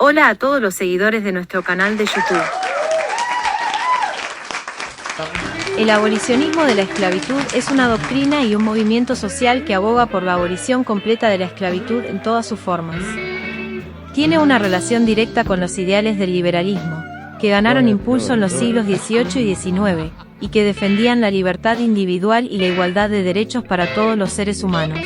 Hola a todos los seguidores de nuestro canal de YouTube. El abolicionismo de la esclavitud es una doctrina y un movimiento social que aboga por la abolición completa de la esclavitud en todas sus formas. Tiene una relación directa con los ideales del liberalismo, que ganaron impulso en los siglos XVIII y XIX, y que defendían la libertad individual y la igualdad de derechos para todos los seres humanos.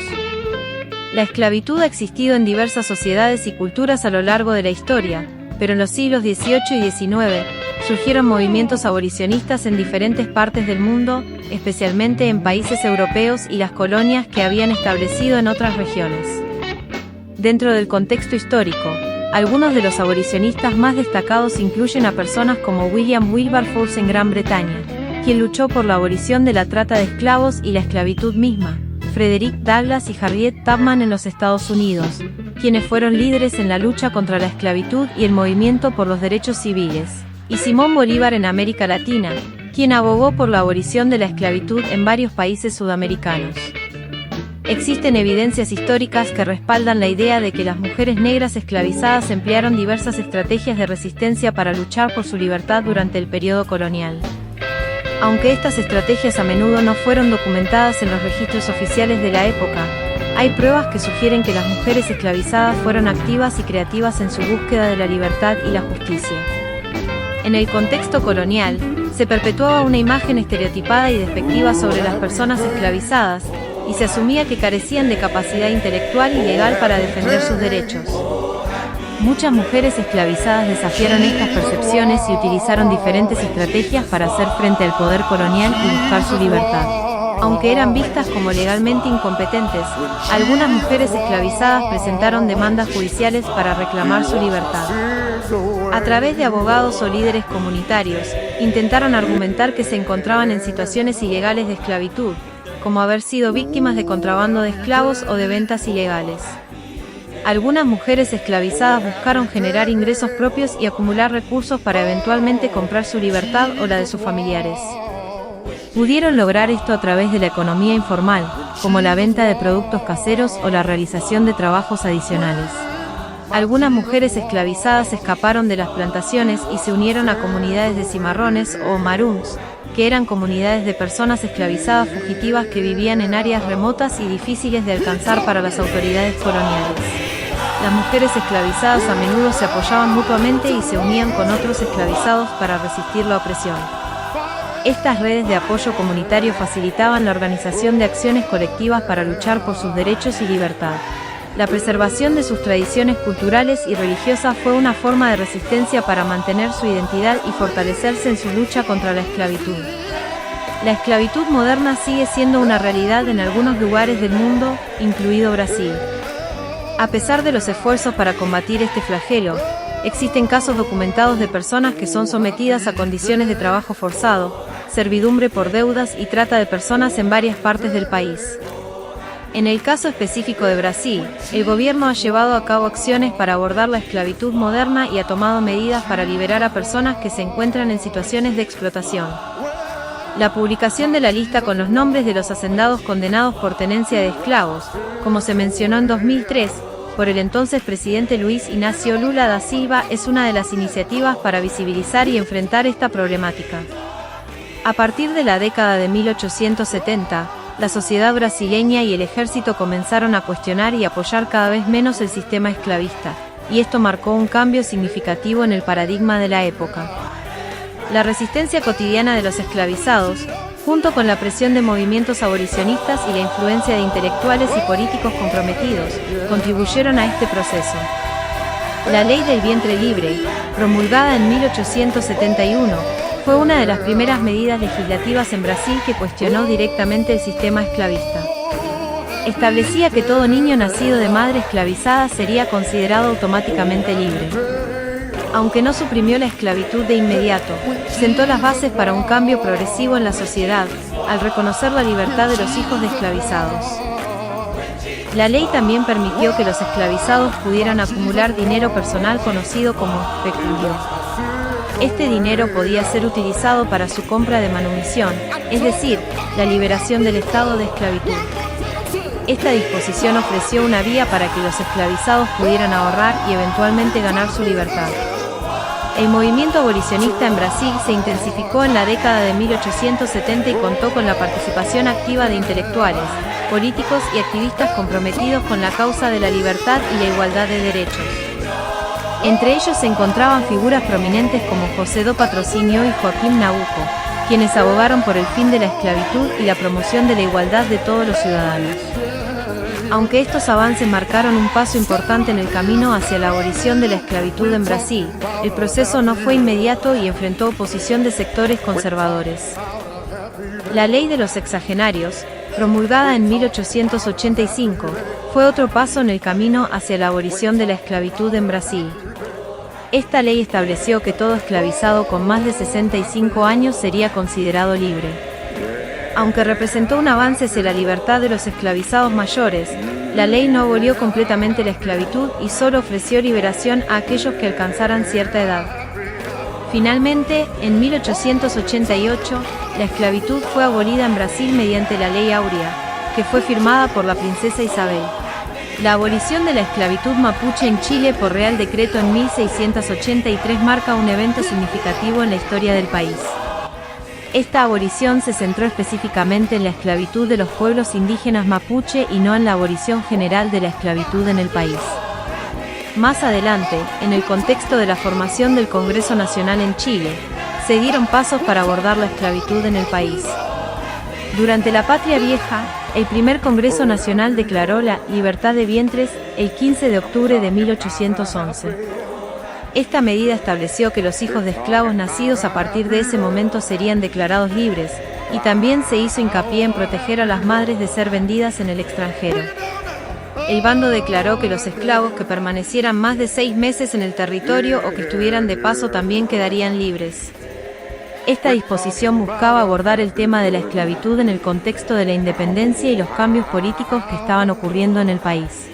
La esclavitud ha existido en diversas sociedades y culturas a lo largo de la historia, pero en los siglos XVIII y XIX surgieron movimientos abolicionistas en diferentes partes del mundo, especialmente en países europeos y las colonias que habían establecido en otras regiones. Dentro del contexto histórico, algunos de los abolicionistas más destacados incluyen a personas como William Wilberforce en Gran Bretaña, quien luchó por la abolición de la trata de esclavos y la esclavitud misma, Frederick Douglass y Harriet Tubman en los Estados Unidos, quienes fueron líderes en la lucha contra la esclavitud y el movimiento por los derechos civiles, y Simón Bolívar en América Latina, quien abogó por la abolición de la esclavitud en varios países sudamericanos. Existen evidencias históricas que respaldan la idea de que las mujeres negras esclavizadas emplearon diversas estrategias de resistencia para luchar por su libertad durante el periodo colonial. Aunque estas estrategias a menudo no fueron documentadas en los registros oficiales de la época, hay pruebas que sugieren que las mujeres esclavizadas fueron activas y creativas en su búsqueda de la libertad y la justicia. En el contexto colonial, se perpetuaba una imagen estereotipada y despectiva sobre las personas esclavizadas, y se asumía que carecían de capacidad intelectual y legal para defender sus derechos. Muchas mujeres esclavizadas desafiaron estas percepciones y utilizaron diferentes estrategias para hacer frente al poder colonial y buscar su libertad. Aunque eran vistas como legalmente incompetentes, algunas mujeres esclavizadas presentaron demandas judiciales para reclamar su libertad. A través de abogados o líderes comunitarios, intentaron argumentar que se encontraban en situaciones ilegales de esclavitud, como haber sido víctimas de contrabando de esclavos o de ventas ilegales. Algunas mujeres esclavizadas buscaron generar ingresos propios y acumular recursos para eventualmente comprar su libertad o la de sus familiares. Pudieron lograr esto a través de la economía informal, como la venta de productos caseros o la realización de trabajos adicionales. Algunas mujeres esclavizadas escaparon de las plantaciones y se unieron a comunidades de cimarrones o maroons, que eran comunidades de personas esclavizadas fugitivas que vivían en áreas remotas y difíciles de alcanzar para las autoridades coloniales. Las mujeres esclavizadas a menudo se apoyaban mutuamente y se unían con otros esclavizados para resistir la opresión. Estas redes de apoyo comunitario facilitaban la organización de acciones colectivas para luchar por sus derechos y libertad. La preservación de sus tradiciones culturales y religiosas fue una forma de resistencia para mantener su identidad y fortalecerse en su lucha contra la esclavitud. La esclavitud moderna sigue siendo una realidad en algunos lugares del mundo, incluido Brasil. A pesar de los esfuerzos para combatir este flagelo, existen casos documentados de personas que son sometidas a condiciones de trabajo forzado, servidumbre por deudas y trata de personas en varias partes del país. En el caso específico de Brasil, el gobierno ha llevado a cabo acciones para abordar la esclavitud moderna y ha tomado medidas para liberar a personas que se encuentran en situaciones de explotación. La publicación de la lista con los nombres de los hacendados condenados por tenencia de esclavos, como se mencionó en 2003, por el entonces presidente Luiz Inácio Lula da Silva, es una de las iniciativas para visibilizar y enfrentar esta problemática. A partir de la década de 1870, la sociedad brasileña y el ejército comenzaron a cuestionar y apoyar cada vez menos el sistema esclavista, y esto marcó un cambio significativo en el paradigma de la época. La resistencia cotidiana de los esclavizados, junto con la presión de movimientos abolicionistas y la influencia de intelectuales y políticos comprometidos, contribuyeron a este proceso. La Ley del Vientre Libre, promulgada en 1871, fue una de las primeras medidas legislativas en Brasil que cuestionó directamente el sistema esclavista. Establecía que todo niño nacido de madre esclavizada sería considerado automáticamente libre. Aunque no suprimió la esclavitud de inmediato, sentó las bases para un cambio progresivo en la sociedad, al reconocer la libertad de los hijos de esclavizados. La ley también permitió que los esclavizados pudieran acumular dinero personal conocido como peculio. Este dinero podía ser utilizado para su compra de manumisión, es decir, la liberación del estado de esclavitud. Esta disposición ofreció una vía para que los esclavizados pudieran ahorrar y eventualmente ganar su libertad. El movimiento abolicionista en Brasil se intensificó en la década de 1870 y contó con la participación activa de intelectuales, políticos y activistas comprometidos con la causa de la libertad y la igualdad de derechos. Entre ellos se encontraban figuras prominentes como José do Patrocínio y Joaquim Nabuco, quienes abogaron por el fin de la esclavitud y la promoción de la igualdad de todos los ciudadanos. Aunque estos avances marcaron un paso importante en el camino hacia la abolición de la esclavitud en Brasil, el proceso no fue inmediato y enfrentó oposición de sectores conservadores. La Ley de los Sexagenarios, promulgada en 1885, fue otro paso en el camino hacia la abolición de la esclavitud en Brasil. Esta ley estableció que todo esclavizado con más de 65 años sería considerado libre. Aunque representó un avance hacia la libertad de los esclavizados mayores, la ley no abolió completamente la esclavitud y solo ofreció liberación a aquellos que alcanzaran cierta edad. Finalmente, en 1888, la esclavitud fue abolida en Brasil mediante la Ley Áurea, que fue firmada por la princesa Isabel. La abolición de la esclavitud mapuche en Chile por Real Decreto en 1683 marca un evento significativo en la historia del país. Esta abolición se centró específicamente en la esclavitud de los pueblos indígenas mapuche y no en la abolición general de la esclavitud en el país. Más adelante, en el contexto de la formación del Congreso Nacional en Chile, se dieron pasos para abordar la esclavitud en el país. Durante la Patria Vieja, el primer Congreso Nacional declaró la libertad de vientres el 15 de octubre de 1811. Esta medida estableció que los hijos de esclavos nacidos a partir de ese momento serían declarados libres, y también se hizo hincapié en proteger a las madres de ser vendidas en el extranjero. El bando declaró que los esclavos que permanecieran más de 6 meses en el territorio o que estuvieran de paso también quedarían libres. Esta disposición buscaba abordar el tema de la esclavitud en el contexto de la independencia y los cambios políticos que estaban ocurriendo en el país.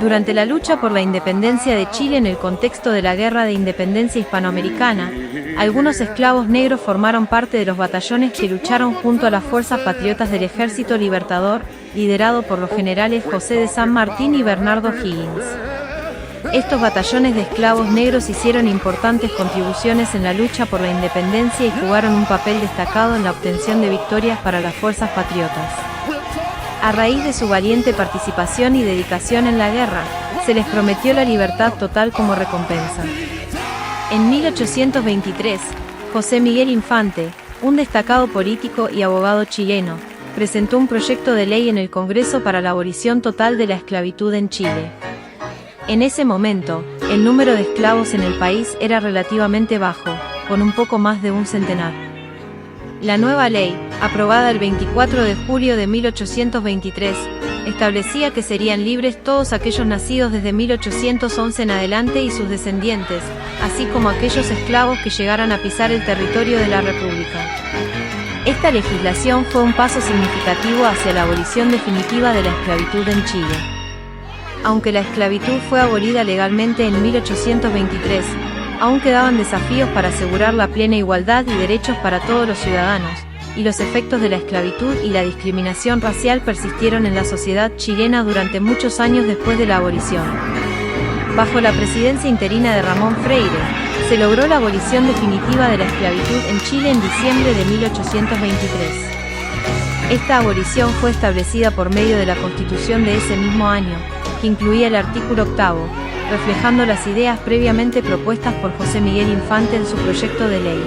Durante la lucha por la independencia de Chile en el contexto de la Guerra de Independencia Hispanoamericana, algunos esclavos negros formaron parte de los batallones que lucharon junto a las fuerzas patriotas del Ejército Libertador, liderado por los generales José de San Martín y Bernardo Higgins. Estos batallones de esclavos negros hicieron importantes contribuciones en la lucha por la independencia y jugaron un papel destacado en la obtención de victorias para las fuerzas patriotas. A raíz de su valiente participación y dedicación en la guerra, se les prometió la libertad total como recompensa. En 1823, José Miguel Infante, un destacado político y abogado chileno, presentó un proyecto de ley en el Congreso para la abolición total de la esclavitud en Chile. En ese momento, el número de esclavos en el país era relativamente bajo, con un poco más de un centenar. La nueva ley, aprobada el 24 de julio de 1823, establecía que serían libres todos aquellos nacidos desde 1811 en adelante y sus descendientes, así como aquellos esclavos que llegaran a pisar el territorio de la República. Esta legislación fue un paso significativo hacia la abolición definitiva de la esclavitud en Chile. Aunque la esclavitud fue abolida legalmente en 1823, aún quedaban desafíos para asegurar la plena igualdad y derechos para todos los ciudadanos, y los efectos de la esclavitud y la discriminación racial persistieron en la sociedad chilena durante muchos años después de la abolición. Bajo la presidencia interina de Ramón Freire, se logró la abolición definitiva de la esclavitud en Chile en diciembre de 1823. Esta abolición fue establecida por medio de la Constitución de ese mismo año, que incluía el artículo 8º, reflejando las ideas previamente propuestas por José Miguel Infante en su proyecto de ley.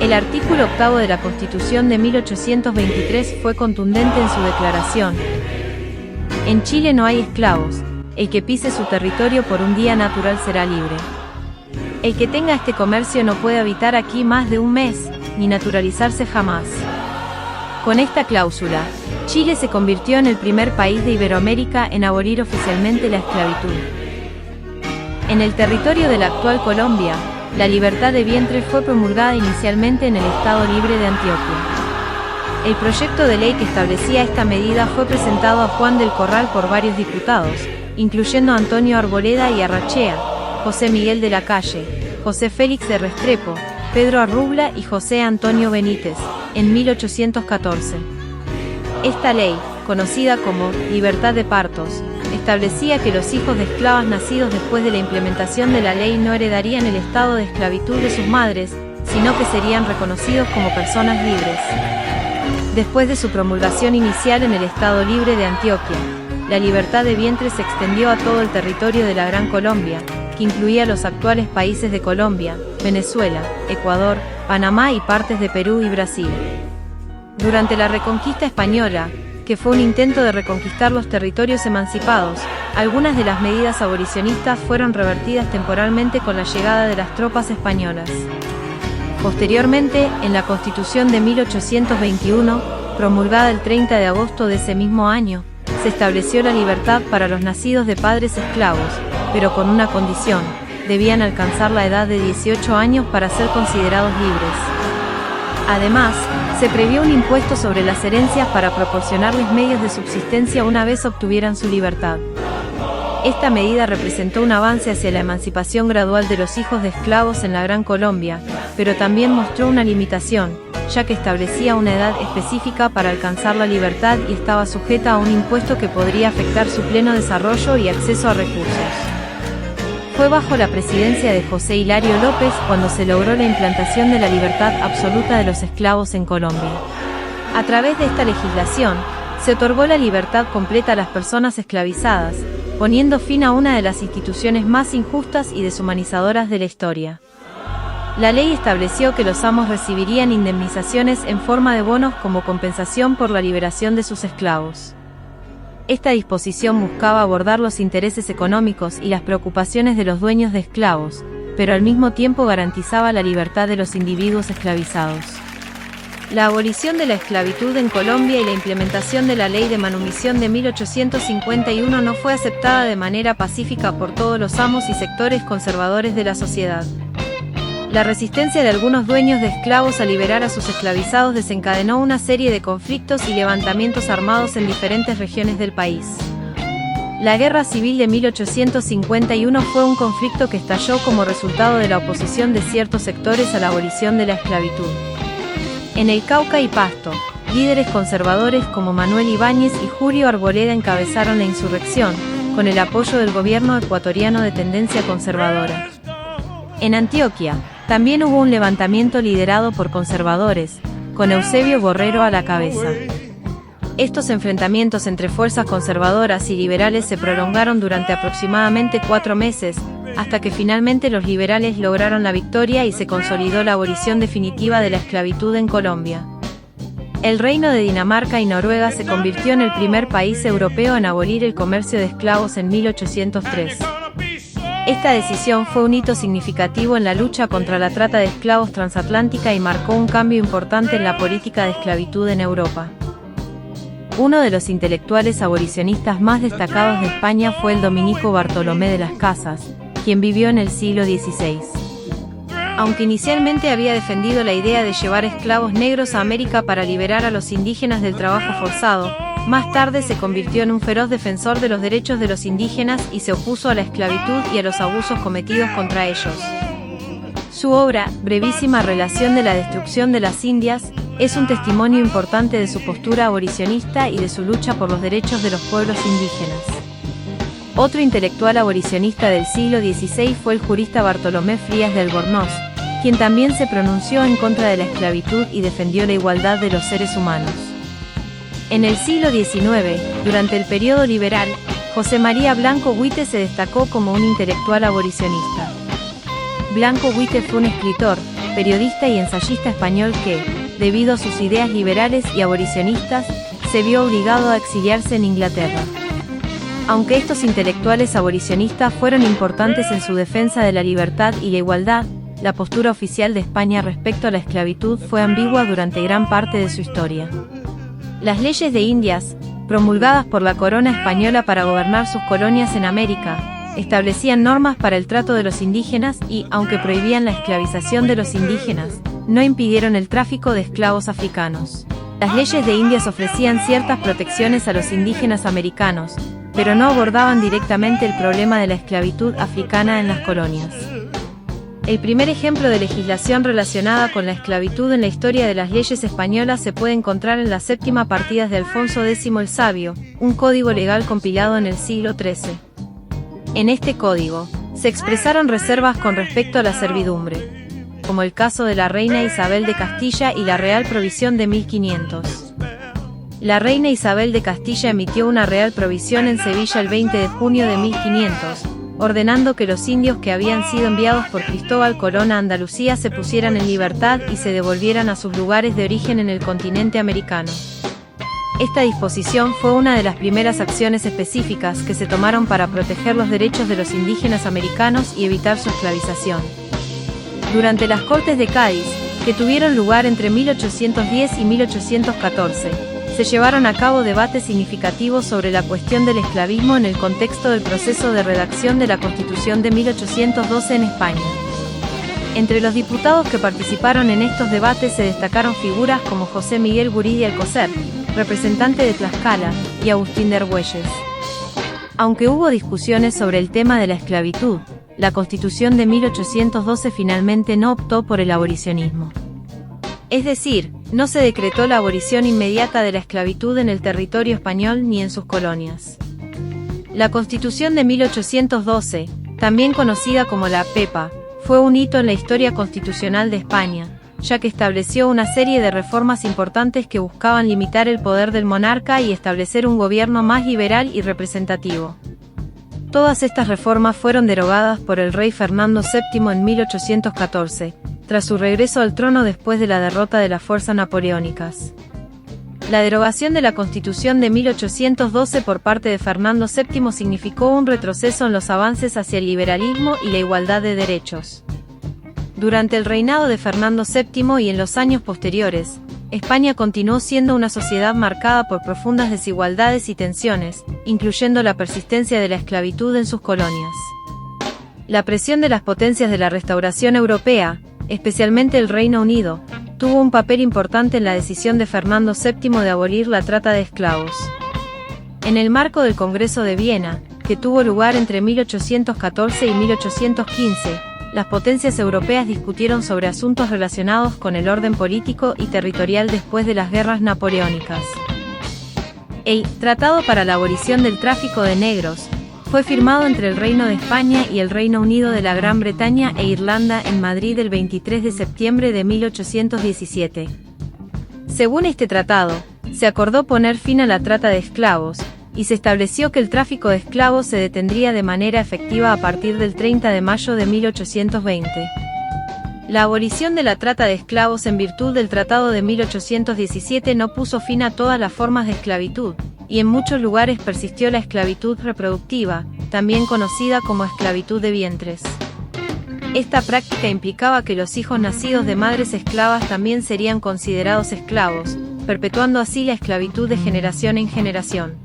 El artículo 8º de la Constitución de 1823 fue contundente en su declaración: en Chile no hay esclavos, el que pise su territorio por un día natural será libre. El que tenga este comercio no puede habitar aquí más de un mes, ni naturalizarse jamás. Con esta cláusula, Chile se convirtió en el primer país de Iberoamérica en abolir oficialmente la esclavitud. En el territorio de la actual Colombia, la libertad de vientre fue promulgada inicialmente en el Estado Libre de Antioquia. El proyecto de ley que establecía esta medida fue presentado a Juan del Corral por varios diputados, incluyendo a Antonio Arboleda y Arrachea, José Miguel de la Calle, José Félix de Restrepo, Pedro Arrubla y José Antonio Benítez, en 1814. Esta ley, conocida como libertad de partos, establecía que los hijos de esclavas nacidos después de la implementación de la ley no heredarían el estado de esclavitud de sus madres, sino que serían reconocidos como personas libres. Después de su promulgación inicial en el Estado Libre de Antioquia, la libertad de vientre se extendió a todo el territorio de la Gran Colombia, que incluía los actuales países de Colombia, Venezuela, Ecuador, Panamá y partes de Perú y Brasil. Durante la Reconquista Española, que fue un intento de reconquistar los territorios emancipados, algunas de las medidas abolicionistas fueron revertidas temporalmente con la llegada de las tropas españolas. Posteriormente, en la Constitución de 1821, promulgada el 30 de agosto de ese mismo año, se estableció la libertad para los nacidos de padres esclavos, pero con una condición: debían alcanzar la edad de 18 años para ser considerados libres. Además, se previó un impuesto sobre las herencias para proporcionarles medios de subsistencia una vez obtuvieran su libertad. Esta medida representó un avance hacia la emancipación gradual de los hijos de esclavos en la Gran Colombia, pero también mostró una limitación, ya que establecía una edad específica para alcanzar la libertad y estaba sujeta a un impuesto que podría afectar su pleno desarrollo y acceso a recursos. Fue bajo la presidencia de José Hilario López cuando se logró la implantación de la libertad absoluta de los esclavos en Colombia. A través de esta legislación, se otorgó la libertad completa a las personas esclavizadas, poniendo fin a una de las instituciones más injustas y deshumanizadoras de la historia. La ley estableció que los amos recibirían indemnizaciones en forma de bonos como compensación por la liberación de sus esclavos. Esta disposición buscaba abordar los intereses económicos y las preocupaciones de los dueños de esclavos, pero al mismo tiempo garantizaba la libertad de los individuos esclavizados. La abolición de la esclavitud en Colombia y la implementación de la Ley de Manumisión de 1851 no fue aceptada de manera pacífica por todos los amos y sectores conservadores de la sociedad. La resistencia de algunos dueños de esclavos a liberar a sus esclavizados desencadenó una serie de conflictos y levantamientos armados en diferentes regiones del país. La Guerra Civil de 1851 fue un conflicto que estalló como resultado de la oposición de ciertos sectores a la abolición de la esclavitud. En el Cauca y Pasto, líderes conservadores como Manuel Ibáñez y Julio Arboleda encabezaron la insurrección, con el apoyo del gobierno ecuatoriano de tendencia conservadora. En Antioquia, también hubo un levantamiento liderado por conservadores, con Eusebio Borrero a la cabeza. Estos enfrentamientos entre fuerzas conservadoras y liberales se prolongaron durante aproximadamente 4 meses, hasta que finalmente los liberales lograron la victoria y se consolidó la abolición definitiva de la esclavitud en Colombia. El Reino de Dinamarca y Noruega se convirtió en el primer país europeo en abolir el comercio de esclavos en 1803. Esta decisión fue un hito significativo en la lucha contra la trata de esclavos transatlántica y marcó un cambio importante en la política de esclavitud en Europa. Uno de los intelectuales abolicionistas más destacados de España fue el dominico Bartolomé de las Casas, quien vivió en el siglo XVI. Aunque inicialmente había defendido la idea de llevar esclavos negros a América para liberar a los indígenas del trabajo forzado, más tarde se convirtió en un feroz defensor de los derechos de los indígenas y se opuso a la esclavitud y a los abusos cometidos contra ellos. Su obra, Brevísima relación de la destrucción de las Indias, es un testimonio importante de su postura abolicionista y de su lucha por los derechos de los pueblos indígenas. Otro intelectual abolicionista del siglo XVI fue el jurista Bartolomé Frías de Albornoz, quien también se pronunció en contra de la esclavitud y defendió la igualdad de los seres humanos. En el siglo XIX, durante el periodo liberal, José María Blanco Huite se destacó como un intelectual abolicionista. Blanco Huite fue un escritor, periodista y ensayista español que, debido a sus ideas liberales y abolicionistas, se vio obligado a exiliarse en Inglaterra. Aunque estos intelectuales abolicionistas fueron importantes en su defensa de la libertad y la igualdad, la postura oficial de España respecto a la esclavitud fue ambigua durante gran parte de su historia. Las leyes de Indias, promulgadas por la corona española para gobernar sus colonias en América, establecían normas para el trato de los indígenas y, aunque prohibían la esclavización de los indígenas, no impidieron el tráfico de esclavos africanos. Las leyes de Indias ofrecían ciertas protecciones a los indígenas americanos, pero no abordaban directamente el problema de la esclavitud africana en las colonias. El primer ejemplo de legislación relacionada con la esclavitud en la historia de las leyes españolas se puede encontrar en las séptimas partidas de Alfonso X el Sabio, un código legal compilado en el siglo XIII. En este código, se expresaron reservas con respecto a la servidumbre, como el caso de la reina Isabel de Castilla y la Real Provisión de 1500. La reina Isabel de Castilla emitió una Real Provisión en Sevilla el 20 de junio de 1500, ordenando que los indios que habían sido enviados por Cristóbal Colón a Andalucía se pusieran en libertad y se devolvieran a sus lugares de origen en el continente americano. Esta disposición fue una de las primeras acciones específicas que se tomaron para proteger los derechos de los indígenas americanos y evitar su esclavización. Durante las Cortes de Cádiz, que tuvieron lugar entre 1810 y 1814, se llevaron a cabo debates significativos sobre la cuestión del esclavismo en el contexto del proceso de redacción de la Constitución de 1812 en España. Entre los diputados que participaron en estos debates se destacaron figuras como José Miguel Guridi Alcocer, representante de Tlaxcala, y Agustín de Argüelles. Aunque hubo discusiones sobre el tema de la esclavitud, la Constitución de 1812 finalmente no optó por el abolicionismo. Es decir, no se decretó la abolición inmediata de la esclavitud en el territorio español ni en sus colonias. La Constitución de 1812, también conocida como la PEPA, fue un hito en la historia constitucional de España, ya que estableció una serie de reformas importantes que buscaban limitar el poder del monarca y establecer un gobierno más liberal y representativo. Todas estas reformas fueron derogadas por el rey Fernando VII en 1814, tras su regreso al trono después de la derrota de las fuerzas napoleónicas. La derogación de la Constitución de 1812 por parte de Fernando VII significó un retroceso en los avances hacia el liberalismo y la igualdad de derechos. Durante el reinado de Fernando VII y en los años posteriores, España continuó siendo una sociedad marcada por profundas desigualdades y tensiones, incluyendo la persistencia de la esclavitud en sus colonias. La presión de las potencias de la Restauración europea, especialmente el Reino Unido, tuvo un papel importante en la decisión de Fernando VII de abolir la trata de esclavos. En el marco del Congreso de Viena, que tuvo lugar entre 1814 y 1815, las potencias europeas discutieron sobre asuntos relacionados con el orden político y territorial después de las guerras napoleónicas. El Tratado para la Abolición del Tráfico de Negros fue firmado entre el Reino de España y el Reino Unido de la Gran Bretaña e Irlanda en Madrid el 23 de septiembre de 1817. Según este tratado, se acordó poner fin a la trata de esclavos, y se estableció que el tráfico de esclavos se detendría de manera efectiva a partir del 30 de mayo de 1820. La abolición de la trata de esclavos en virtud del Tratado de 1817 no puso fin a todas las formas de esclavitud, y en muchos lugares persistió la esclavitud reproductiva, también conocida como esclavitud de vientres. Esta práctica implicaba que los hijos nacidos de madres esclavas también serían considerados esclavos, perpetuando así la esclavitud de generación en generación.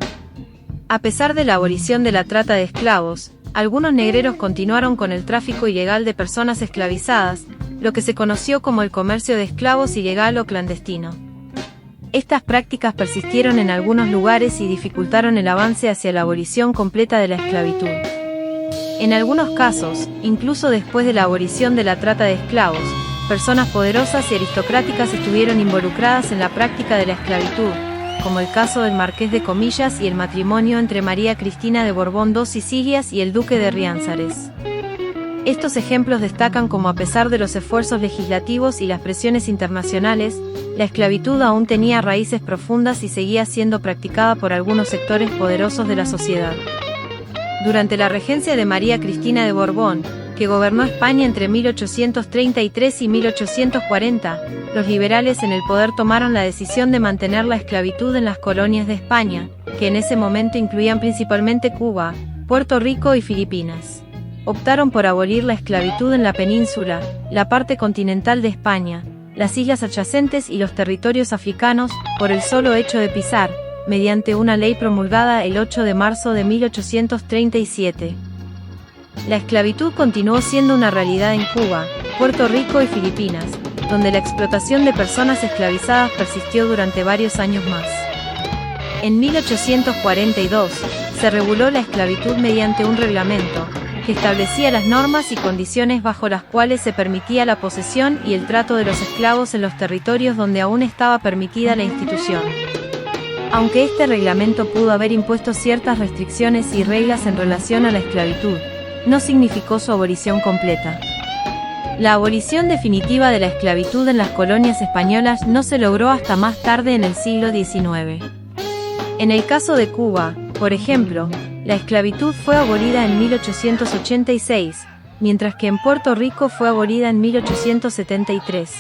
A pesar de la abolición de la trata de esclavos, algunos negreros continuaron con el tráfico ilegal de personas esclavizadas, lo que se conoció como el comercio de esclavos ilegal o clandestino. Estas prácticas persistieron en algunos lugares y dificultaron el avance hacia la abolición completa de la esclavitud. En algunos casos, incluso después de la abolición de la trata de esclavos, personas poderosas y aristocráticas estuvieron involucradas en la práctica de la esclavitud, como el caso del Marqués de Comillas y el matrimonio entre María Cristina de Borbón II Sicilias y el Duque de Riánsares. Estos ejemplos destacan cómo a pesar de los esfuerzos legislativos y las presiones internacionales, la esclavitud aún tenía raíces profundas y seguía siendo practicada por algunos sectores poderosos de la sociedad. Durante la regencia de María Cristina de Borbón, que gobernó España entre 1833 y 1840, los liberales en el poder tomaron la decisión de mantener la esclavitud en las colonias de España, que en ese momento incluían principalmente Cuba, Puerto Rico y Filipinas. Optaron por abolir la esclavitud en la península, la parte continental de España, las islas adyacentes y los territorios africanos, por el solo hecho de pisar, mediante una ley promulgada el 8 de marzo de 1837. La esclavitud continuó siendo una realidad en Cuba, Puerto Rico y Filipinas, donde la explotación de personas esclavizadas persistió durante varios años más. En 1842, se reguló la esclavitud mediante un reglamento, que establecía las normas y condiciones bajo las cuales se permitía la posesión y el trato de los esclavos en los territorios donde aún estaba permitida la institución. Aunque este reglamento pudo haber impuesto ciertas restricciones y reglas en relación a la esclavitud, no significó su abolición completa. La abolición definitiva de la esclavitud en las colonias españolas no se logró hasta más tarde en el siglo XIX. En el caso de Cuba, por ejemplo, la esclavitud fue abolida en 1886, mientras que en Puerto Rico fue abolida en 1873.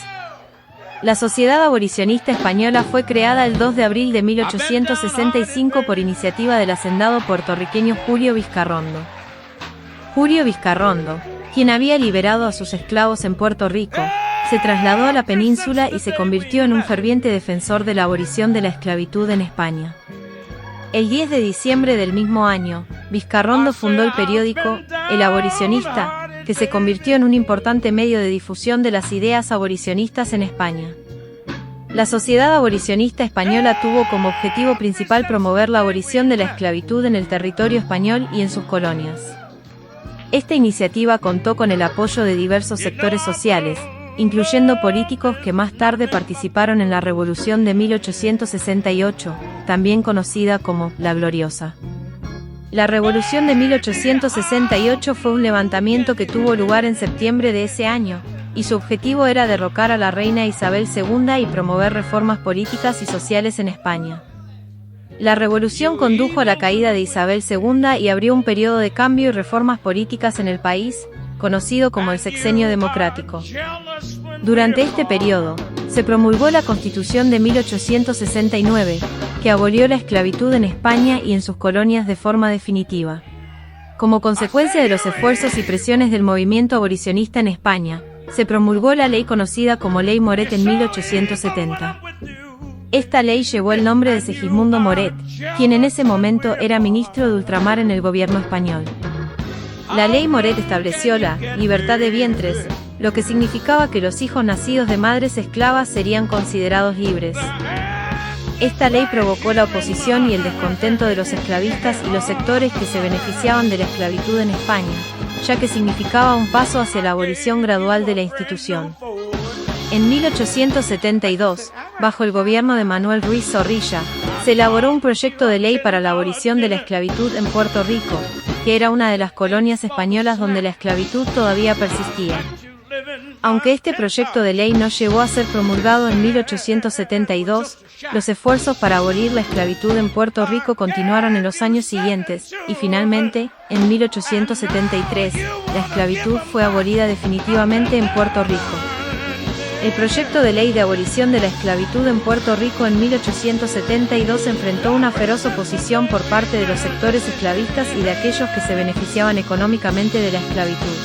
La Sociedad Abolicionista Española fue creada el 2 de abril de 1865 por iniciativa del hacendado puertorriqueño Julio Vizcarrondo. Julio Vizcarrondo, quien había liberado a sus esclavos en Puerto Rico, se trasladó a la península y se convirtió en un ferviente defensor de la abolición de la esclavitud en España. El 10 de diciembre del mismo año, Vizcarrondo fundó el periódico El Abolicionista, que se convirtió en un importante medio de difusión de las ideas abolicionistas en España. La Sociedad Abolicionista Española tuvo como objetivo principal promover la abolición de la esclavitud en el territorio español y en sus colonias. Esta iniciativa contó con el apoyo de diversos sectores sociales, incluyendo políticos que más tarde participaron en la Revolución de 1868, también conocida como la Gloriosa. La Revolución de 1868 fue un levantamiento que tuvo lugar en septiembre de ese año, y su objetivo era derrocar a la reina Isabel II y promover reformas políticas y sociales en España. La revolución condujo a la caída de Isabel II y abrió un periodo de cambio y reformas políticas en el país, conocido como el Sexenio Democrático. Durante este periodo, se promulgó la Constitución de 1869, que abolió la esclavitud en España y en sus colonias de forma definitiva. Como consecuencia de los esfuerzos y presiones del movimiento abolicionista en España, se promulgó la ley conocida como Ley Moret en 1870. Esta ley llevó el nombre de Segismundo Moret, quien en ese momento era ministro de ultramar en el gobierno español. La Ley Moret estableció la libertad de vientres, lo que significaba que los hijos nacidos de madres esclavas serían considerados libres. Esta ley provocó la oposición y el descontento de los esclavistas y los sectores que se beneficiaban de la esclavitud en España, ya que significaba un paso hacia la abolición gradual de la institución. En 1872, bajo el gobierno de Manuel Ruiz Zorrilla, se elaboró un proyecto de ley para la abolición de la esclavitud en Puerto Rico, que era una de las colonias españolas donde la esclavitud todavía persistía. Aunque este proyecto de ley no llegó a ser promulgado en 1872, los esfuerzos para abolir la esclavitud en Puerto Rico continuaron en los años siguientes, y finalmente, en 1873, la esclavitud fue abolida definitivamente en Puerto Rico. El proyecto de ley de abolición de la esclavitud en Puerto Rico en 1872 enfrentó una feroz oposición por parte de los sectores esclavistas y de aquellos que se beneficiaban económicamente de la esclavitud.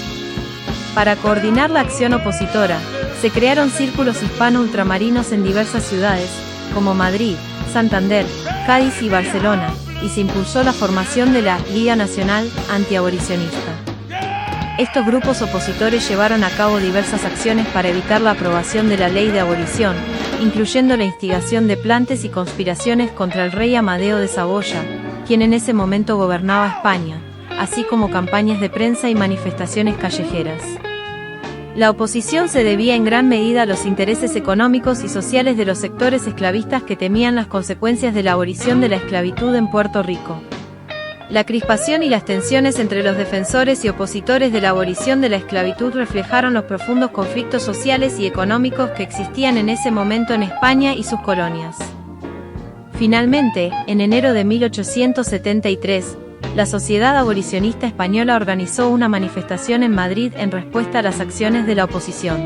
Para coordinar la acción opositora, se crearon círculos hispano-ultramarinos en diversas ciudades, como Madrid, Santander, Cádiz y Barcelona, y se impulsó la formación de la Liga Nacional Antiabolicionista. Estos grupos opositores llevaron a cabo diversas acciones para evitar la aprobación de la ley de abolición, incluyendo la instigación de plantes y conspiraciones contra el rey Amadeo de Saboya, quien en ese momento gobernaba España, así como campañas de prensa y manifestaciones callejeras. La oposición se debía en gran medida a los intereses económicos y sociales de los sectores esclavistas que temían las consecuencias de la abolición de la esclavitud en Puerto Rico. La crispación y las tensiones entre los defensores y opositores de la abolición de la esclavitud reflejaron los profundos conflictos sociales y económicos que existían en ese momento en España y sus colonias. Finalmente, en enero de 1873, la Sociedad Abolicionista Española organizó una manifestación en Madrid en respuesta a las acciones de la oposición.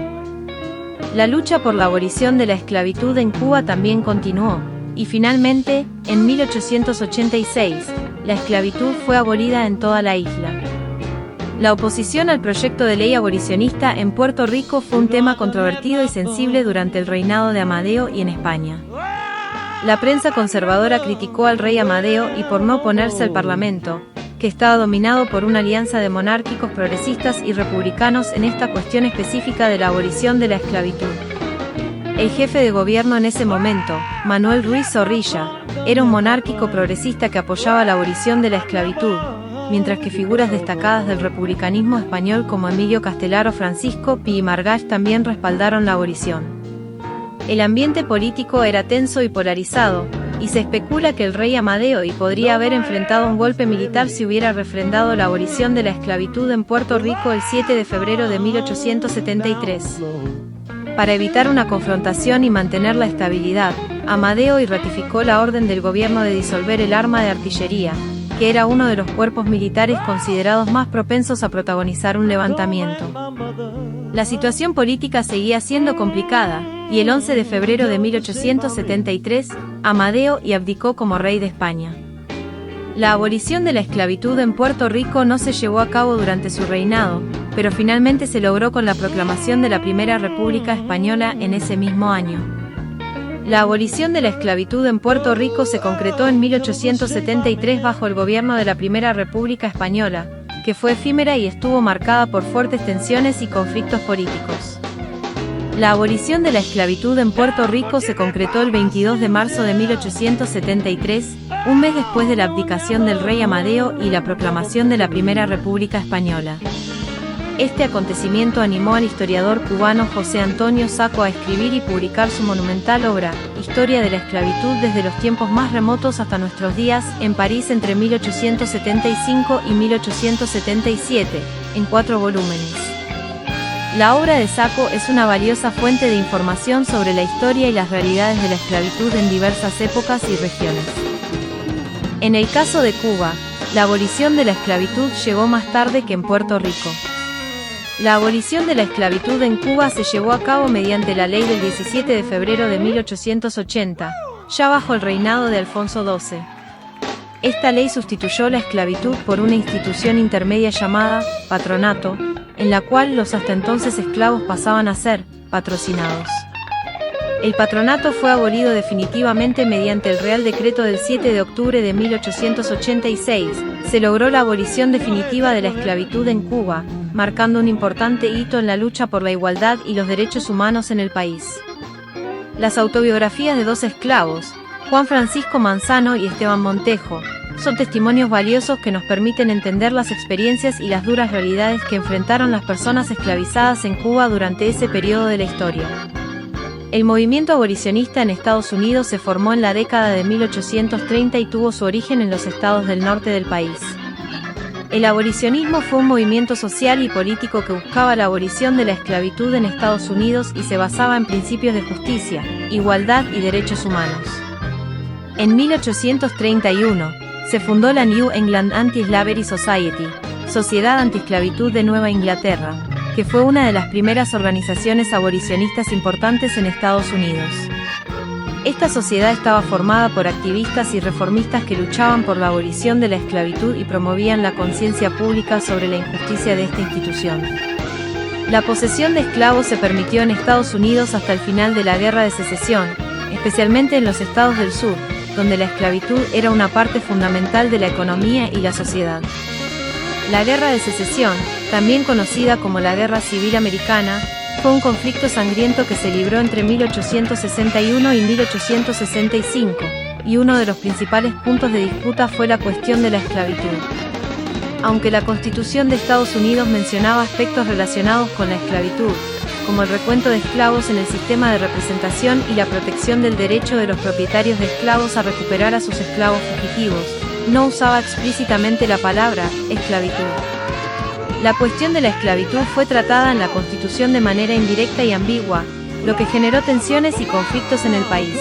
La lucha por la abolición de la esclavitud en Cuba también continuó, y finalmente, en 1886, la esclavitud fue abolida en toda la isla. La oposición al proyecto de ley abolicionista en Puerto Rico fue un tema controvertido y sensible durante el reinado de Amadeo y en España. La prensa conservadora criticó al rey Amadeo y por no oponerse al Parlamento, que estaba dominado por una alianza de monárquicos progresistas y republicanos en esta cuestión específica de la abolición de la esclavitud. El jefe de gobierno en ese momento, Manuel Ruiz Zorrilla, era un monárquico progresista que apoyaba la abolición de la esclavitud, mientras que figuras destacadas del republicanismo español como Emilio Castelar o Francisco Pi y Margall también respaldaron la abolición. El ambiente político era tenso y polarizado, y se especula que el rey Amadeo I podría haber enfrentado un golpe militar si hubiera refrendado la abolición de la esclavitud en Puerto Rico el 7 de febrero de 1873. Para evitar una confrontación y mantener la estabilidad, Amadeo I ratificó la orden del gobierno de disolver el arma de artillería, que era uno de los cuerpos militares considerados más propensos a protagonizar un levantamiento. La situación política seguía siendo complicada, y el 11 de febrero de 1873, Amadeo I abdicó como rey de España. La abolición de la esclavitud en Puerto Rico no se llevó a cabo durante su reinado, pero finalmente se logró con la proclamación de la Primera República Española en ese mismo año. La abolición de la esclavitud en Puerto Rico se concretó en 1873 bajo el gobierno de la Primera República Española, que fue efímera y estuvo marcada por fuertes tensiones y conflictos políticos. La abolición de la esclavitud en Puerto Rico se concretó el 22 de marzo de 1873, un mes después de la abdicación del rey Amadeo y la proclamación de la Primera República Española. Este acontecimiento animó al historiador cubano José Antonio Sacco a escribir y publicar su monumental obra, Historia de la esclavitud desde los tiempos más remotos hasta nuestros días, en París entre 1875 y 1877, en 4 volúmenes. La obra de Sacco es una valiosa fuente de información sobre la historia y las realidades de la esclavitud en diversas épocas y regiones. En el caso de Cuba, la abolición de la esclavitud llegó más tarde que en Puerto Rico. La abolición de la esclavitud en Cuba se llevó a cabo mediante la ley del 17 de febrero de 1880, ya bajo el reinado de Alfonso XII. Esta ley sustituyó la esclavitud por una institución intermedia llamada patronato, en la cual los hasta entonces esclavos pasaban a ser patrocinados. El patronato fue abolido definitivamente mediante el Real Decreto del 7 de octubre de 1886. Se logró la abolición definitiva de la esclavitud en Cuba, marcando un importante hito en la lucha por la igualdad y los derechos humanos en el país. Las autobiografías de 2 esclavos, Juan Francisco Manzano y Esteban Montejo, son testimonios valiosos que nos permiten entender las experiencias y las duras realidades que enfrentaron las personas esclavizadas en Cuba durante ese periodo de la historia. El movimiento abolicionista en Estados Unidos se formó en la década de 1830 y tuvo su origen en los estados del norte del país. El abolicionismo fue un movimiento social y político que buscaba la abolición de la esclavitud en Estados Unidos y se basaba en principios de justicia, igualdad y derechos humanos. En 1831, se fundó la New England Anti-Slavery Society, Sociedad Antiesclavitud de Nueva Inglaterra, que fue una de las primeras organizaciones abolicionistas importantes en Estados Unidos. Esta sociedad estaba formada por activistas y reformistas que luchaban por la abolición de la esclavitud y promovían la conciencia pública sobre la injusticia de esta institución. La posesión de esclavos se permitió en Estados Unidos hasta el final de la Guerra de Secesión, especialmente en los estados del sur, donde la esclavitud era una parte fundamental de la economía y la sociedad. La Guerra de Secesión, también conocida como la Guerra Civil Americana, fue un conflicto sangriento que se libró entre 1861 y 1865, y uno de los principales puntos de disputa fue la cuestión de la esclavitud. Aunque la Constitución de Estados Unidos mencionaba aspectos relacionados con la esclavitud, como el recuento de esclavos en el sistema de representación y la protección del derecho de los propietarios de esclavos a recuperar a sus esclavos fugitivos, no usaba explícitamente la palabra esclavitud. La cuestión de la esclavitud fue tratada en la Constitución de manera indirecta y ambigua, lo que generó tensiones y conflictos en el país.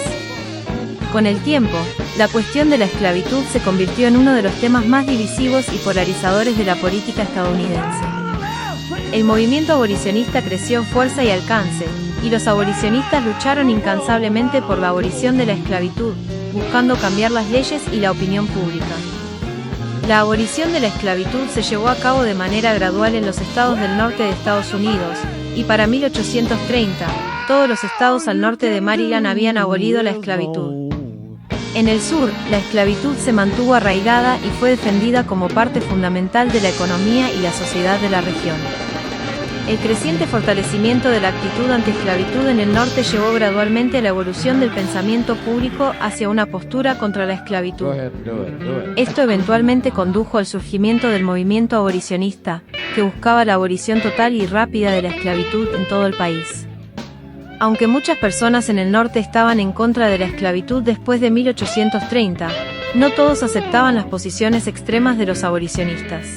Con el tiempo, la cuestión de la esclavitud se convirtió en uno de los temas más divisivos y polarizadores de la política estadounidense. El movimiento abolicionista creció en fuerza y alcance, y los abolicionistas lucharon incansablemente por la abolición de la esclavitud, buscando cambiar las leyes y la opinión pública. La abolición de la esclavitud se llevó a cabo de manera gradual en los estados del norte de Estados Unidos, y para 1830, todos los estados al norte de Maryland habían abolido la esclavitud. En el sur, la esclavitud se mantuvo arraigada y fue defendida como parte fundamental de la economía y la sociedad de la región. El creciente fortalecimiento de la actitud antiesclavitud en el norte llevó gradualmente a la evolución del pensamiento público hacia una postura contra la esclavitud. Esto eventualmente condujo al surgimiento del movimiento abolicionista, que buscaba la abolición total y rápida de la esclavitud en todo el país. Aunque muchas personas en el norte estaban en contra de la esclavitud después de 1830, no todos aceptaban las posiciones extremas de los abolicionistas.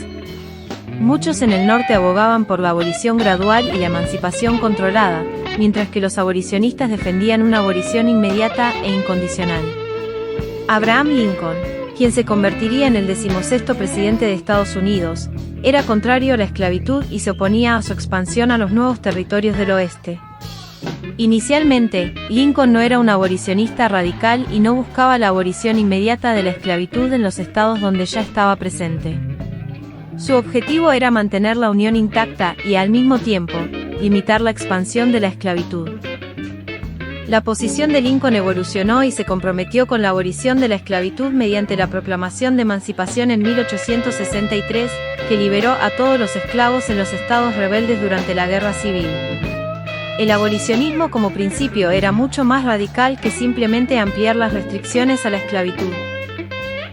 Muchos en el norte abogaban por la abolición gradual y la emancipación controlada, mientras que los abolicionistas defendían una abolición inmediata e incondicional. Abraham Lincoln, quien se convertiría en el 16º presidente de Estados Unidos, era contrario a la esclavitud y se oponía a su expansión a los nuevos territorios del oeste. Inicialmente, Lincoln no era un abolicionista radical y no buscaba la abolición inmediata de la esclavitud en los estados donde ya estaba presente. Su objetivo era mantener la unión intacta y, al mismo tiempo, limitar la expansión de la esclavitud. La posición de Lincoln evolucionó y se comprometió con la abolición de la esclavitud mediante la Proclamación de Emancipación en 1863, que liberó a todos los esclavos en los estados rebeldes durante la Guerra Civil. El abolicionismo como principio era mucho más radical que simplemente ampliar las restricciones a la esclavitud.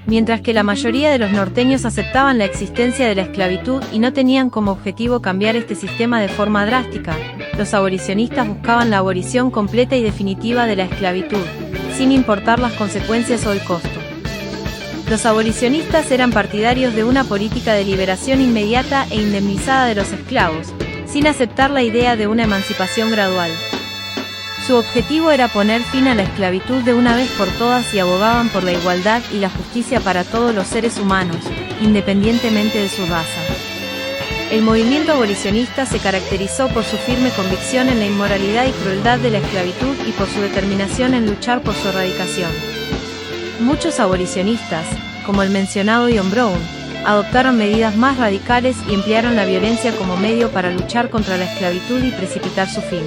Mientras que la mayoría de los norteños aceptaban la existencia de la esclavitud y no tenían como objetivo cambiar este sistema de forma drástica, los abolicionistas buscaban la abolición completa y definitiva de la esclavitud, sin importar las consecuencias o el costo. Los abolicionistas eran partidarios de una política de liberación inmediata e indemnizada de los esclavos, sin aceptar la idea de una emancipación gradual. Su objetivo era poner fin a la esclavitud de una vez por todas y abogaban por la igualdad y la justicia para todos los seres humanos, independientemente de su raza. El movimiento abolicionista se caracterizó por su firme convicción en la inmoralidad y crueldad de la esclavitud y por su determinación en luchar por su erradicación. Muchos abolicionistas, como el mencionado John Brown, adoptaron medidas más radicales y emplearon la violencia como medio para luchar contra la esclavitud y precipitar su fin.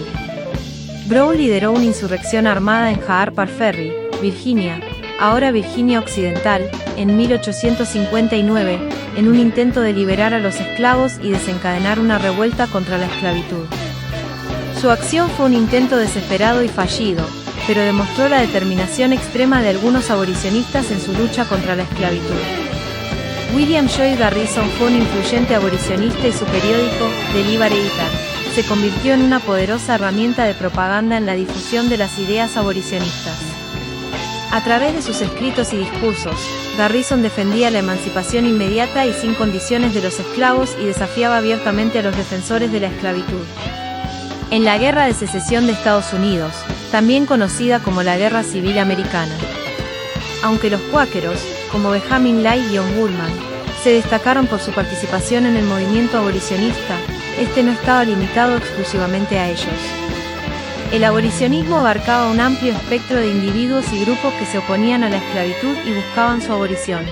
Brown lideró una insurrección armada en Harper Ferry, Virginia, ahora Virginia Occidental, en 1859, en un intento de liberar a los esclavos y desencadenar una revuelta contra la esclavitud. Su acción fue un intento desesperado y fallido, pero demostró la determinación extrema de algunos abolicionistas en su lucha contra la esclavitud. William Lloyd Garrison fue un influyente abolicionista y su periódico, The Liberator, se convirtió en una poderosa herramienta de propaganda en la difusión de las ideas abolicionistas. A través de sus escritos y discursos, Garrison defendía la emancipación inmediata y sin condiciones de los esclavos y desafiaba abiertamente a los defensores de la esclavitud. En la Guerra de Secesión de Estados Unidos, también conocida como la Guerra Civil Americana. Aunque los cuáqueros, como Benjamin Light y John Woolman, se destacaron por su participación en el movimiento abolicionista, este no estaba limitado exclusivamente a ellos. El abolicionismo abarcaba un amplio espectro de individuos y grupos que se oponían a la esclavitud y buscaban su abolición.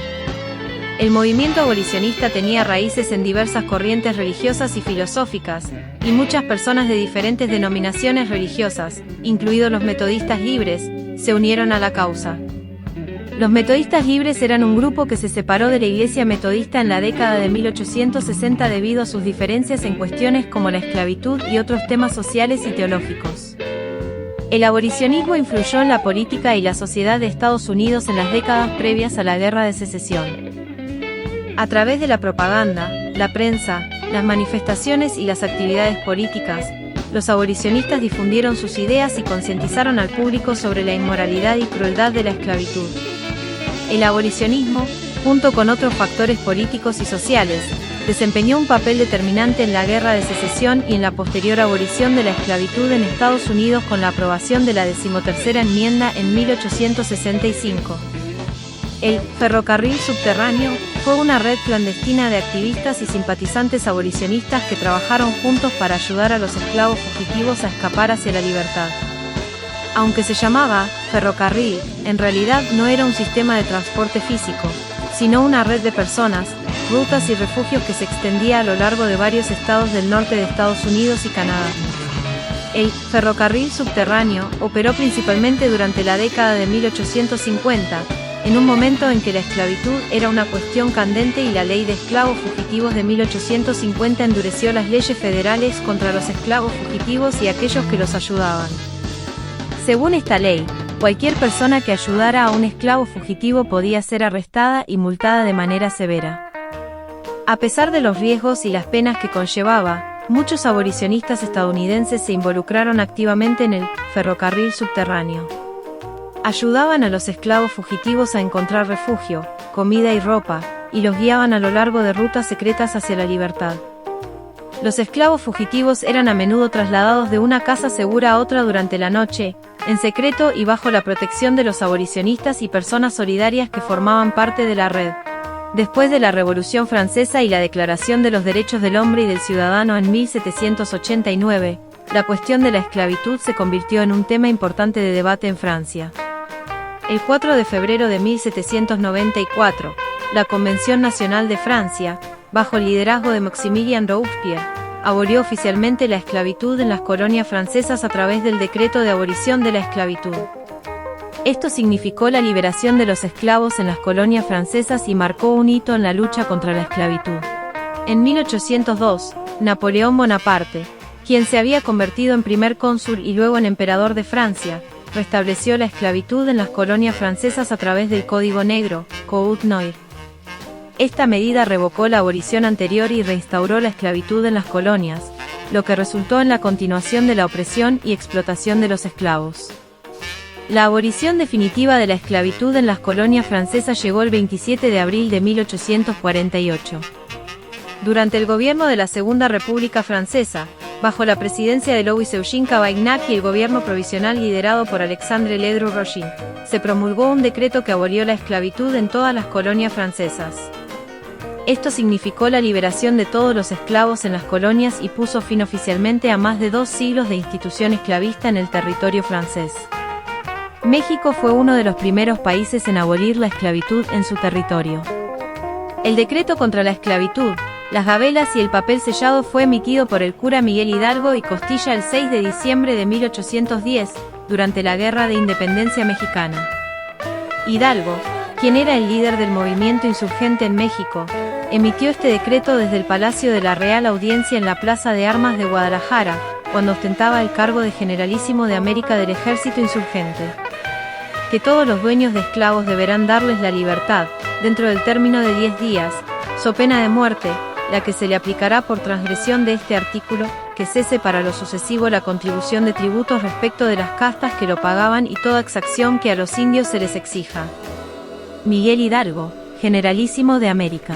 El movimiento abolicionista tenía raíces en diversas corrientes religiosas y filosóficas, y muchas personas de diferentes denominaciones religiosas, incluidos los metodistas libres, se unieron a la causa. Los metodistas libres eran un grupo que se separó de la Iglesia Metodista en la década de 1860 debido a sus diferencias en cuestiones como la esclavitud y otros temas sociales y teológicos. El abolicionismo influyó en la política y la sociedad de Estados Unidos en las décadas previas a la Guerra de Secesión. A través de la propaganda, la prensa, las manifestaciones y las actividades políticas, los abolicionistas difundieron sus ideas y concientizaron al público sobre la inmoralidad y crueldad de la esclavitud. El abolicionismo, junto con otros factores políticos y sociales, desempeñó un papel determinante en la Guerra de Secesión y en la posterior abolición de la esclavitud en Estados Unidos con la aprobación de la 13ª enmienda en 1865. El ferrocarril subterráneo fue una red clandestina de activistas y simpatizantes abolicionistas que trabajaron juntos para ayudar a los esclavos fugitivos a escapar hacia la libertad. Aunque se llamaba ferrocarril, en realidad no era un sistema de transporte físico, sino una red de personas, rutas y refugios que se extendía a lo largo de varios estados del norte de Estados Unidos y Canadá. El ferrocarril subterráneo operó principalmente durante la década de 1850, en un momento en que la esclavitud era una cuestión candente y la ley de esclavos fugitivos de 1850 endureció las leyes federales contra los esclavos fugitivos y aquellos que los ayudaban. Según esta ley, cualquier persona que ayudara a un esclavo fugitivo podía ser arrestada y multada de manera severa. A pesar de los riesgos y las penas que conllevaba, muchos abolicionistas estadounidenses se involucraron activamente en el ferrocarril subterráneo. Ayudaban a los esclavos fugitivos a encontrar refugio, comida y ropa, y los guiaban a lo largo de rutas secretas hacia la libertad. Los esclavos fugitivos eran a menudo trasladados de una casa segura a otra durante la noche, en secreto y bajo la protección de los abolicionistas y personas solidarias que formaban parte de la red. Después de la Revolución Francesa y la Declaración de los Derechos del Hombre y del Ciudadano en 1789, la cuestión de la esclavitud se convirtió en un tema importante de debate en Francia. El 4 de febrero de 1794, la Convención Nacional de Francia, bajo el liderazgo de Maximilien Robespierre, abolió oficialmente la esclavitud en las colonias francesas a través del Decreto de Abolición de la Esclavitud. Esto significó la liberación de los esclavos en las colonias francesas y marcó un hito en la lucha contra la esclavitud. En 1802, Napoleón Bonaparte, quien se había convertido en primer cónsul y luego en emperador de Francia, restableció la esclavitud en las colonias francesas a través del Código Negro, Code Noir. Esta medida revocó la abolición anterior y reinstauró la esclavitud en las colonias, lo que resultó en la continuación de la opresión y explotación de los esclavos. La abolición definitiva de la esclavitud en las colonias francesas llegó el 27 de abril de 1848. Durante el gobierno de la Segunda República Francesa, bajo la presidencia de Louis-Eugène Cavaignac y el gobierno provisional liderado por Alexandre Ledru-Roger, se promulgó un decreto que abolió la esclavitud en todas las colonias francesas. Esto significó la liberación de todos los esclavos en las colonias y puso fin oficialmente a más de 2 siglos de institución esclavista en el territorio francés. México fue uno de los primeros países en abolir la esclavitud en su territorio. El decreto contra la esclavitud, las gabelas y el papel sellado fue emitido por el cura Miguel Hidalgo y Costilla el 6 de diciembre de 1810, durante la Guerra de Independencia Mexicana. Hidalgo, quien era el líder del movimiento insurgente en México, emitió este decreto desde el Palacio de la Real Audiencia en la Plaza de Armas de Guadalajara, cuando ostentaba el cargo de Generalísimo de América del Ejército Insurgente. Que todos los dueños de esclavos deberán darles la libertad, dentro del término de 10 días, so pena de muerte, la que se le aplicará por transgresión de este artículo, que cese para lo sucesivo la contribución de tributos respecto de las castas que lo pagaban y toda exacción que a los indios se les exija. Miguel Hidalgo, Generalísimo de América.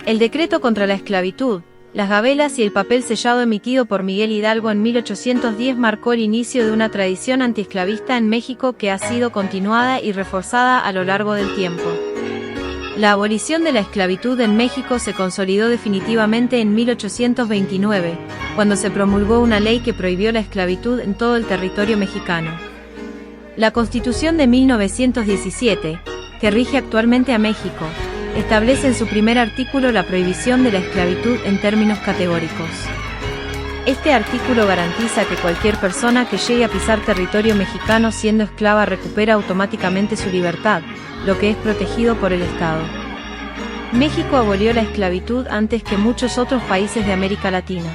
El decreto contra la esclavitud, las gabelas y el papel sellado emitido por Miguel Hidalgo en 1810 marcó el inicio de una tradición antiesclavista en México que ha sido continuada y reforzada a lo largo del tiempo. La abolición de la esclavitud en México se consolidó definitivamente en 1829, cuando se promulgó una ley que prohibió la esclavitud en todo el territorio mexicano. La Constitución de 1917, que rige actualmente a México, establece en su primer artículo la prohibición de la esclavitud en términos categóricos. Este artículo garantiza que cualquier persona que llegue a pisar territorio mexicano siendo esclava recupera automáticamente su libertad, lo que es protegido por el Estado. México abolió la esclavitud antes que muchos otros países de América Latina.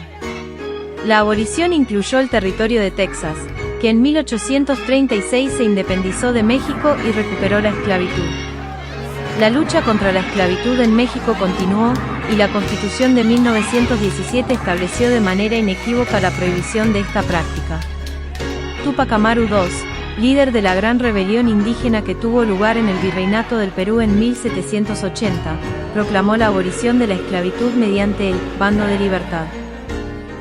La abolición incluyó el territorio de Texas, que en 1836 se independizó de México y recuperó la esclavitud. La lucha contra la esclavitud en México continuó, y la Constitución de 1917 estableció de manera inequívoca la prohibición de esta práctica. Túpac Amaru II, líder de la gran rebelión indígena que tuvo lugar en el Virreinato del Perú en 1780, proclamó la abolición de la esclavitud mediante el Bando de Libertad.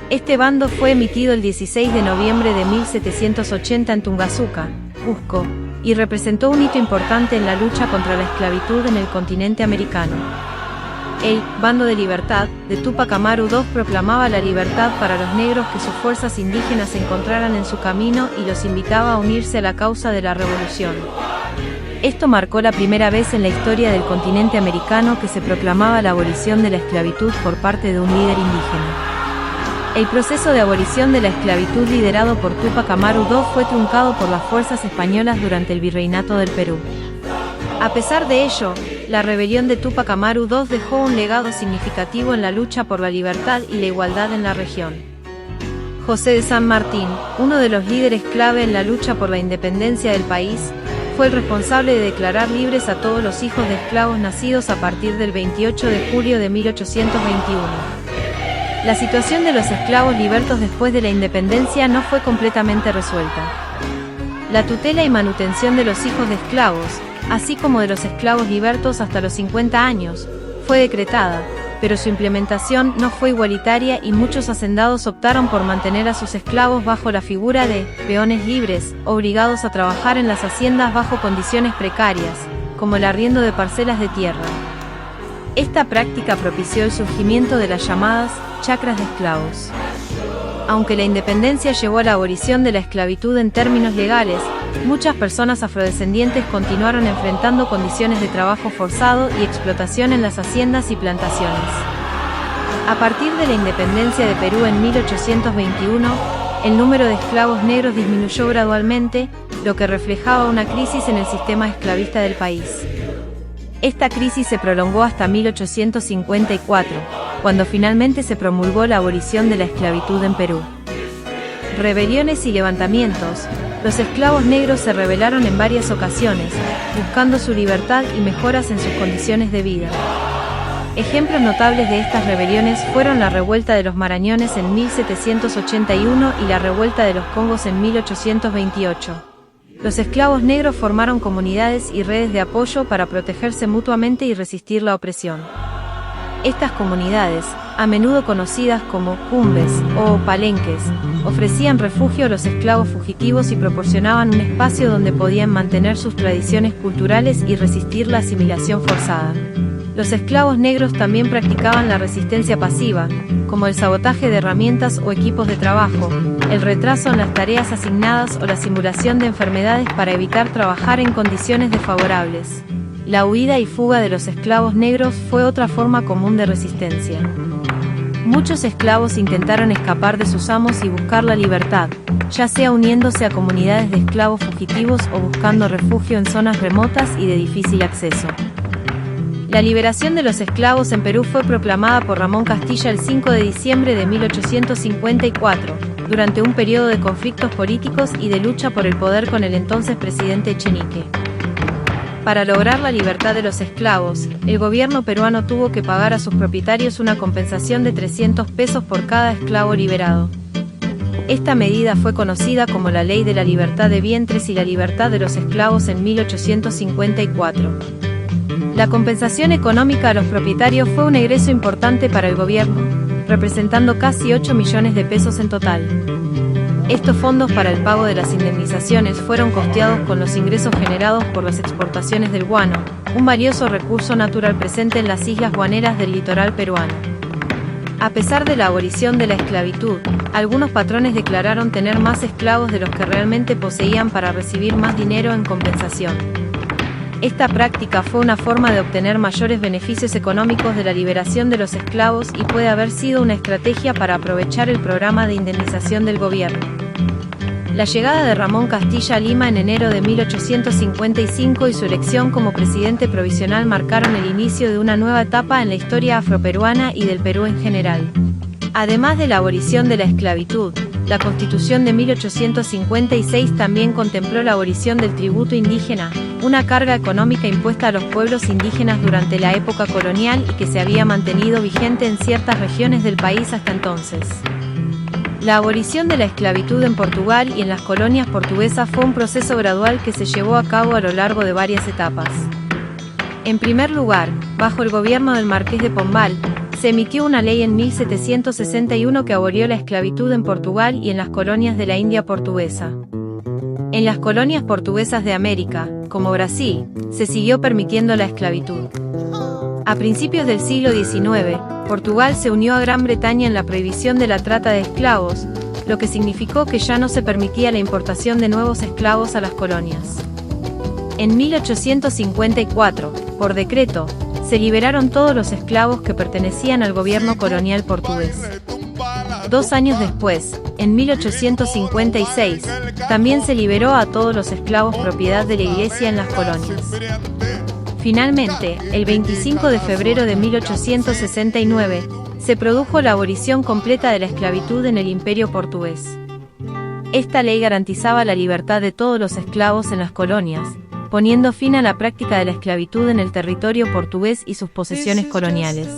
Este bando fue emitido el 16 de noviembre de 1780 en Tungazuca, Cusco, y representó un hito importante en la lucha contra la esclavitud en el continente americano. El Bando de Libertad de Túpac Amaru II proclamaba la libertad para los negros que sus fuerzas indígenas encontraran en su camino y los invitaba a unirse a la causa de la revolución. Esto marcó la primera vez en la historia del continente americano que se proclamaba la abolición de la esclavitud por parte de un líder indígena. El proceso de abolición de la esclavitud liderado por Túpac Amaru II fue truncado por las fuerzas españolas durante el Virreinato del Perú. A pesar de ello, la rebelión de Túpac Amaru II dejó un legado significativo en la lucha por la libertad y la igualdad en la región. José de San Martín, uno de los líderes clave en la lucha por la independencia del país, fue el responsable de declarar libres a todos los hijos de esclavos nacidos a partir del 28 de julio de 1821. La situación de los esclavos libertos después de la independencia no fue completamente resuelta. La tutela y manutención de los hijos de esclavos, así como de los esclavos libertos hasta los 50 años, fue decretada, pero su implementación no fue igualitaria y muchos hacendados optaron por mantener a sus esclavos bajo la figura de peones libres, obligados a trabajar en las haciendas bajo condiciones precarias, como el arriendo de parcelas de tierra. Esta práctica propició el surgimiento de las llamadas chacras de esclavos. Aunque la independencia llevó a la abolición de la esclavitud en términos legales, muchas personas afrodescendientes continuaron enfrentando condiciones de trabajo forzado y explotación en las haciendas y plantaciones. A partir de la independencia de Perú en 1821, el número de esclavos negros disminuyó gradualmente, lo que reflejaba una crisis en el sistema esclavista del país. Esta crisis se prolongó hasta 1854, cuando finalmente se promulgó la abolición de la esclavitud en Perú. Rebeliones y levantamientos. Los esclavos negros se rebelaron en varias ocasiones, buscando su libertad y mejoras en sus condiciones de vida. Ejemplos notables de estas rebeliones fueron la revuelta de los Marañones en 1781 y la revuelta de los Congos en 1828. Los esclavos negros formaron comunidades y redes de apoyo para protegerse mutuamente y resistir la opresión. Estas comunidades, a menudo conocidas como cumbes o palenques, ofrecían refugio a los esclavos fugitivos y proporcionaban un espacio donde podían mantener sus tradiciones culturales y resistir la asimilación forzada. Los esclavos negros también practicaban la resistencia pasiva, como el sabotaje de herramientas o equipos de trabajo, el retraso en las tareas asignadas o la simulación de enfermedades para evitar trabajar en condiciones desfavorables. La huida y fuga de los esclavos negros fue otra forma común de resistencia. Muchos esclavos intentaron escapar de sus amos y buscar la libertad, ya sea uniéndose a comunidades de esclavos fugitivos o buscando refugio en zonas remotas y de difícil acceso. La liberación de los esclavos en Perú fue proclamada por Ramón Castilla el 5 de diciembre de 1854, durante un periodo de conflictos políticos y de lucha por el poder con el entonces presidente Echenique. Para lograr la libertad de los esclavos, el gobierno peruano tuvo que pagar a sus propietarios una compensación de 300 pesos por cada esclavo liberado. Esta medida fue conocida como la Ley de la Libertad de Vientres y la Libertad de los Esclavos en 1854. La compensación económica a los propietarios fue un egreso importante para el gobierno, representando casi 8 millones de pesos en total. Estos fondos para el pago de las indemnizaciones fueron costeados con los ingresos generados por las exportaciones del guano, un valioso recurso natural presente en las islas guaneras del litoral peruano. A pesar de la abolición de la esclavitud, algunos patrones declararon tener más esclavos de los que realmente poseían para recibir más dinero en compensación. Esta práctica fue una forma de obtener mayores beneficios económicos de la liberación de los esclavos y puede haber sido una estrategia para aprovechar el programa de indemnización del gobierno. La llegada de Ramón Castilla a Lima en enero de 1855 y su elección como presidente provisional marcaron el inicio de una nueva etapa en la historia afroperuana y del Perú en general. Además de la abolición de la esclavitud, la Constitución de 1856 también contempló la abolición del tributo indígena, una carga económica impuesta a los pueblos indígenas durante la época colonial y que se había mantenido vigente en ciertas regiones del país hasta entonces. La abolición de la esclavitud en Portugal y en las colonias portuguesas fue un proceso gradual que se llevó a cabo a lo largo de varias etapas. En primer lugar, bajo el gobierno del Marqués de Pombal, se emitió una ley en 1761 que abolió la esclavitud en Portugal y en las colonias de la India portuguesa. En las colonias portuguesas de América, como Brasil, se siguió permitiendo la esclavitud. A principios del siglo XIX, Portugal se unió a Gran Bretaña en la prohibición de la trata de esclavos, lo que significó que ya no se permitía la importación de nuevos esclavos a las colonias. En 1854, por decreto, se liberaron todos los esclavos que pertenecían al gobierno colonial portugués. 2 años después, en 1856, también se liberó a todos los esclavos propiedad de la Iglesia en las colonias. Finalmente, el 25 de febrero de 1869, se produjo la abolición completa de la esclavitud en el Imperio portugués. Esta ley garantizaba la libertad de todos los esclavos en las colonias, poniendo fin a la práctica de la esclavitud en el territorio portugués y sus posesiones coloniales.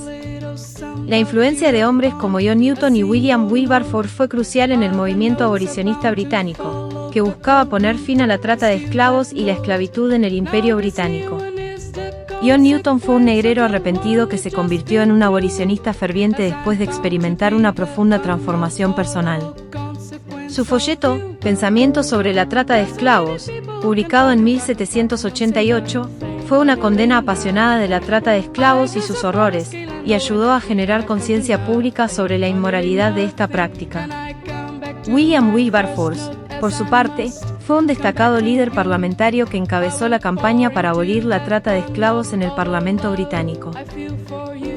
La influencia de hombres como John Newton y William Wilberforce fue crucial en el movimiento abolicionista británico, que buscaba poner fin a la trata de esclavos y la esclavitud en el Imperio británico. John Newton fue un negrero arrepentido que se convirtió en un abolicionista ferviente después de experimentar una profunda transformación personal. Su folleto, Pensamientos sobre la trata de esclavos, publicado en 1788, fue una condena apasionada de la trata de esclavos y sus horrores, y ayudó a generar conciencia pública sobre la inmoralidad de esta práctica. William Wilberforce, por su parte, fue un destacado líder parlamentario que encabezó la campaña para abolir la trata de esclavos en el Parlamento británico.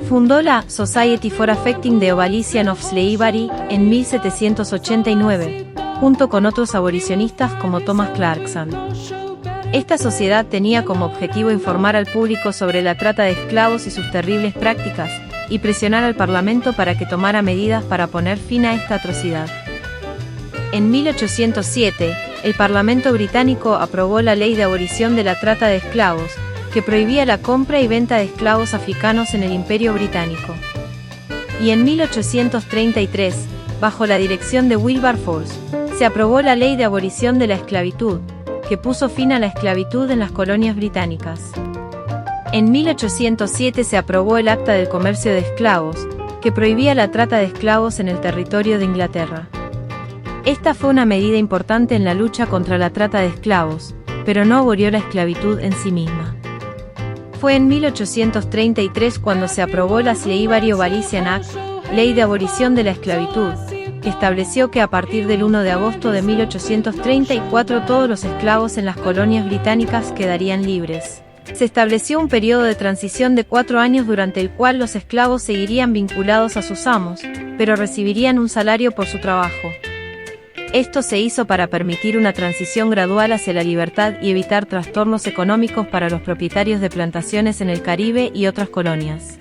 Fundó la Society for Affecting the Abolition of Slavery en 1789, junto con otros abolicionistas como Thomas Clarkson. Esta sociedad tenía como objetivo informar al público sobre la trata de esclavos y sus terribles prácticas, y presionar al Parlamento para que tomara medidas para poner fin a esta atrocidad. En 1807, el Parlamento británico aprobó la Ley de Abolición de la Trata de Esclavos, que prohibía la compra y venta de esclavos africanos en el Imperio británico. Y en 1833, bajo la dirección de Wilberforce, se aprobó la Ley de Abolición de la Esclavitud, que puso fin a la esclavitud en las colonias británicas. En 1807 se aprobó el Acta del Comercio de Esclavos, que prohibía la trata de esclavos en el territorio de Inglaterra. Esta fue una medida importante en la lucha contra la trata de esclavos, pero no abolió la esclavitud en sí misma. Fue en 1833 cuando se aprobó la Slavery Abolition Act, Ley de Abolición de la Esclavitud, que estableció que a partir del 1 de agosto de 1834 todos los esclavos en las colonias británicas quedarían libres. Se estableció un periodo de transición de 4 años durante el cual los esclavos seguirían vinculados a sus amos, pero recibirían un salario por su trabajo. Esto se hizo para permitir una transición gradual hacia la libertad y evitar trastornos económicos para los propietarios de plantaciones en el Caribe y otras colonias.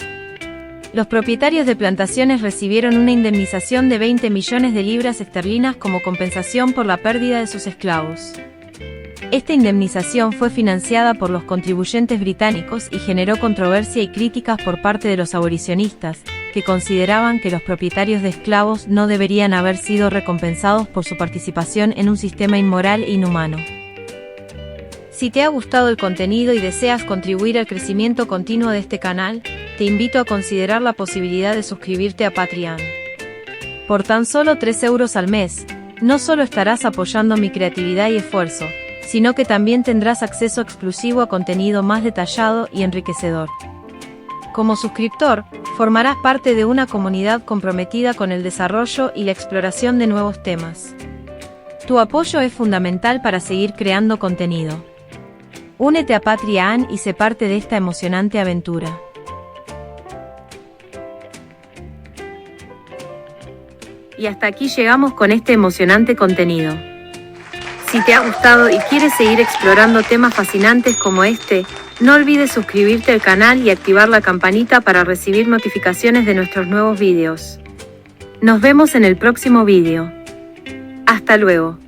Los propietarios de plantaciones recibieron una indemnización de 20 millones de libras esterlinas como compensación por la pérdida de sus esclavos. Esta indemnización fue financiada por los contribuyentes británicos y generó controversia y críticas por parte de los abolicionistas, que consideraban que los propietarios de esclavos no deberían haber sido recompensados por su participación en un sistema inmoral e inhumano. Si te ha gustado el contenido y deseas contribuir al crecimiento continuo de este canal, te invito a considerar la posibilidad de suscribirte a Patreon. Por tan solo 3 euros al mes, no solo estarás apoyando mi creatividad y esfuerzo, sino que también tendrás acceso exclusivo a contenido más detallado y enriquecedor. Como suscriptor, formarás parte de una comunidad comprometida con el desarrollo y la exploración de nuevos temas. Tu apoyo es fundamental para seguir creando contenido. Únete a Patreon y sé parte de esta emocionante aventura. Y hasta aquí llegamos con este emocionante contenido. Si te ha gustado y quieres seguir explorando temas fascinantes como este, no olvides suscribirte al canal y activar la campanita para recibir notificaciones de nuestros nuevos vídeos. Nos vemos en el próximo vídeo. Hasta luego.